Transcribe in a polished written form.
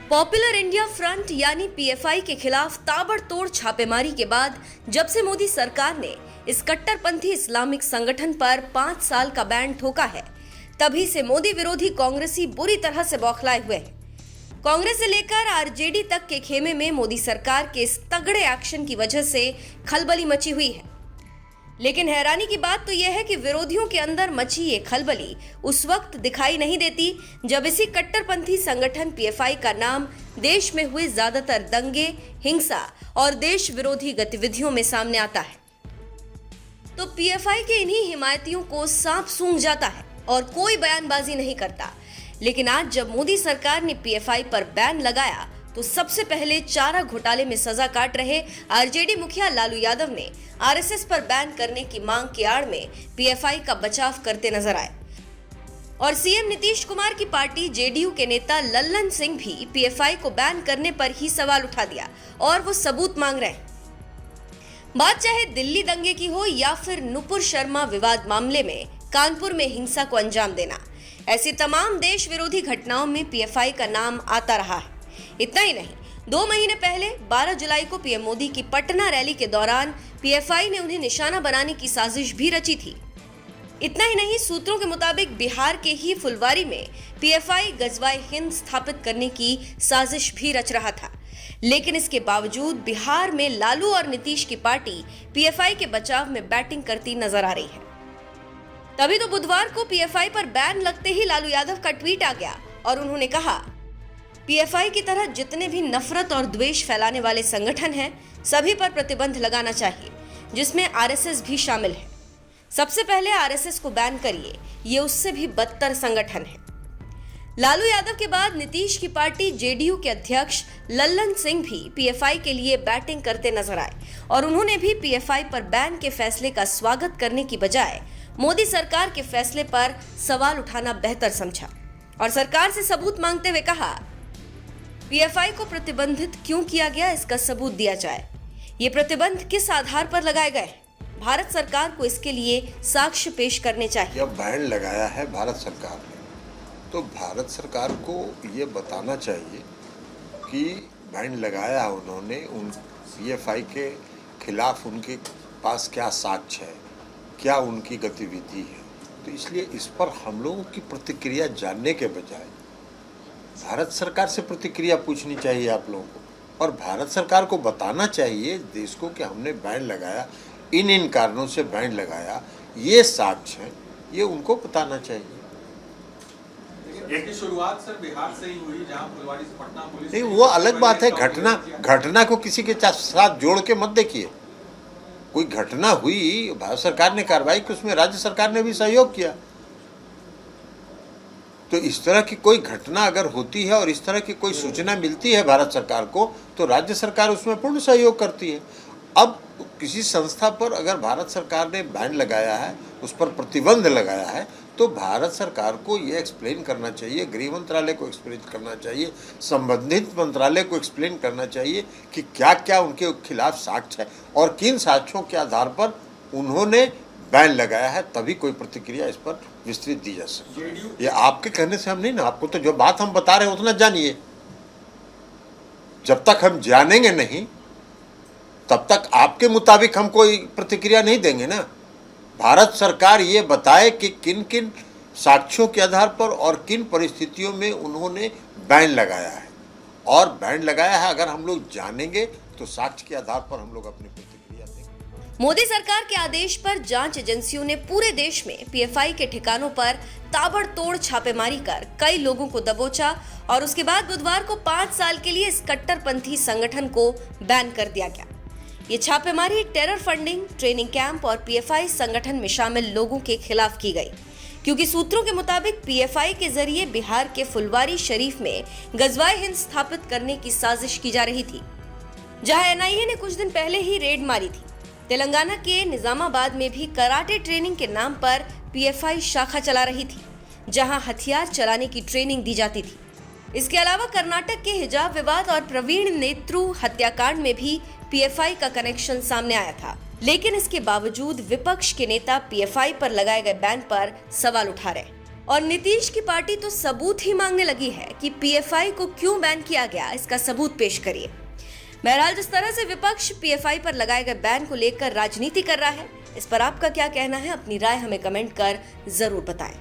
Popular India front यानी PFI के खिलाफ ताबड़तोड़ छापेमारी के बाद जब से मोदी सरकार ने इस कट्टरपंथी इस्लामिक संगठन पर 5 साल का बैन ठोका है, तभी से मोदी विरोधी कांग्रेसी बुरी तरह से बौखलाए हुए हैं। कांग्रेस से लेकर आरजेडी तक के खेमे में मोदी सरकार के इस तगड़े एक्शन की वजह से खलबली मची हुई है। लेकिन हैरानी की बात तो यह है कि विरोधियों के अंदर मची ये खलबली उस वक्त दिखाई नहीं देती जब इसी कट्टरपंथी संगठन पीएफआई का नाम देश में हुए ज्यादातर दंगे, हिंसा और देश विरोधी गतिविधियों में सामने आता है। तो पीएफआई के इन्हीं हिमायतियों को सांप सूंघ जाता है और कोई बयानबाजी नहीं करता। लेकिन आज जब मोदी सरकार ने पीएफआई पर बैन लगाया तो सबसे पहले चारा घोटाले में सजा काट रहे आरजेडी मुखिया लालू यादव ने आरएसएस पर बैन करने की मांग की आड़ में पीएफआई का बचाव करते नजर आए। और सीएम नीतीश कुमार की पार्टी जेडीयू के नेता लल्लन सिंह भी पीएफआई को बैन करने पर ही सवाल उठा दिया और वो सबूत मांग रहे हैं। बात चाहे दिल्ली दंगे की हो या फिर नुपुर शर्मा विवाद मामले में कानपुर में हिंसा को अंजाम देना, ऐसी तमाम देश विरोधी घटनाओं में पीएफआई का नाम आता रहा है। इतना ही नहीं, 2 महीने पहले 12 जुलाई को पीएम मोदी की पटना रैली के दौरान पीएफआई ने उन्हें निशाना बनाने की साजिश भी रची थी। इतना ही नहीं, सूत्रों के मुताबिक बिहार के ही फुलवारी में पीएफआई गजवाए हिंद स्थापित करने की साजिश भी रच रहा था। लेकिन इसके बावजूद बिहार में लालू और नीतीश की पार्टी पीएफआई के बचाव में बैटिंग करती नजर आ रही है। तभी तो बुधवार को पीएफआई पर बैन लगते ही लालू यादव का ट्वीट आ गया और उन्होंने कहा, पीएफआई की तरह जितने भी नफरत और द्वेष फैलाने वाले संगठन हैं, सभी पर प्रतिबंध लगाना चाहिए, जिसमें आरएसएस भी शामिल है। सबसे पहले आरएसएस को बैन करिए, ये उससे भी बदतर संगठन है। लालू यादव के बाद नीतीश की पार्टी जेडीयू के अध्यक्ष लल्लन सिंह भी पीएफआई के लिए बैटिंग करते नजर आए और उन्होंने भी पीएफआई पर बैन के फैसले का स्वागत करने की बजाय मोदी सरकार के फैसले पर सवाल उठाना बेहतर समझा और सरकार से सबूत मांगते हुए कहा, पीएफआई को प्रतिबंधित क्यों किया गया, इसका सबूत दिया जाए। ये प्रतिबंध किस आधार पर लगाए गए? भारत सरकार को इसके लिए साक्ष्य पेश करने चाहिए। जब बैन लगाया है भारत सरकार ने, तो भारत सरकार को ये बताना चाहिए कि बैन लगाया उन्होंने उन पीएफआई के खिलाफ उनके पास क्या साक्ष्य है, क्या उनकी गतिविधि है। तो इसलिए इस पर हम लोगों की प्रतिक्रिया जानने के बजाय भारत सरकार से प्रतिक्रिया पूछनी चाहिए आप लोगों को, और भारत सरकार को बताना चाहिए देश को कि हमने बैन लगाया, इन कारणों से बैन लगाया, ये साक्ष्य है, ये उनको बताना चाहिए। इसकी शुरुआत सर बिहार से ही हुई, जहां फुलवारी से पटना पुलिस नहीं, वो अलग बात है। घटना को किसी के साथ जोड़ के मत देखिए। कोई घटना हुई, भारत सरकार ने कार्रवाई की, उसमें राज्य सरकार ने भी सहयोग किया। तो इस तरह की कोई घटना अगर होती है और इस तरह की कोई सूचना मिलती है भारत सरकार को, तो राज्य सरकार उसमें पूर्ण सहयोग करती है। अब किसी संस्था पर अगर भारत सरकार ने बैन लगाया है, उस पर प्रतिबंध लगाया है, तो भारत सरकार को ये एक्सप्लेन करना चाहिए, गृह मंत्रालय को एक्सप्लेन करना चाहिए, संबंधित मंत्रालय को एक्सप्लेन करना चाहिए कि क्या क्या उनके खिलाफ साक्ष्य है और किन साक्ष्यों के आधार पर उन्होंने बैन लगाया है। तभी कोई प्रतिक्रिया इस पर विस्तृत दी जा सकती। ये आपके कहने से हम नहीं ना, आपको तो जो बात हम बता रहे हैं उतना जानिए। जब तक हम जानेंगे नहीं तब तक आपके मुताबिक हम कोई प्रतिक्रिया नहीं देंगे ना। भारत सरकार ये बताए कि किन किन साक्ष्यों के आधार पर और किन परिस्थितियों में उन्होंने बैन लगाया है, और बैन लगाया है अगर हम लोग जानेंगे तो साक्ष्य के आधार पर हम लोग अपनी प्रतिक्रिया देंगे। मोदी सरकार के आदेश पर जांच एजेंसियों ने पूरे देश में पीएफआई के ठिकानों पर ताबड़तोड़ छापेमारी कर कई लोगों को दबोचा और उसके बाद बुधवार को 5 साल के लिए इस कट्टरपंथी संगठन को बैन कर दिया गया। ये छापेमारी टेरर फंडिंग, ट्रेनिंग कैंप और पीएफआई संगठन में शामिल लोगों के खिलाफ की गई, क्योंकि सूत्रों के मुताबिक पीएफआई के जरिए बिहार के फुलवारी शरीफ में गजवाए हिंद स्थापित करने की साजिश की जा रही थी, जहां एनआईए ने कुछ दिन पहले ही रेड मारी थी। तेलंगाना के निजामाबाद में भी कराटे ट्रेनिंग के नाम पर पीएफआई शाखा चला रही थी, जहां हथियार चलाने की ट्रेनिंग दी जाती थी। इसके अलावा कर्नाटक के हिजाब विवाद और प्रवीण नेत्रु हत्याकांड में भी पीएफआई का कनेक्शन सामने आया था। लेकिन इसके बावजूद विपक्ष के नेता पीएफआई पर लगाए गए बैन पर सवाल उठा रहे और नीतीश की पार्टी तो सबूत ही मांगने लगी है कि पीएफआई को क्यों बैन किया गया, इसका सबूत पेश करिए। बहरहाल जिस तरह से विपक्ष पीएफआई पर लगाए गए बैन को लेकर राजनीति कर रहा है, इस पर आपका क्या कहना है? अपनी राय हमें कमेंट कर जरूर बताएं।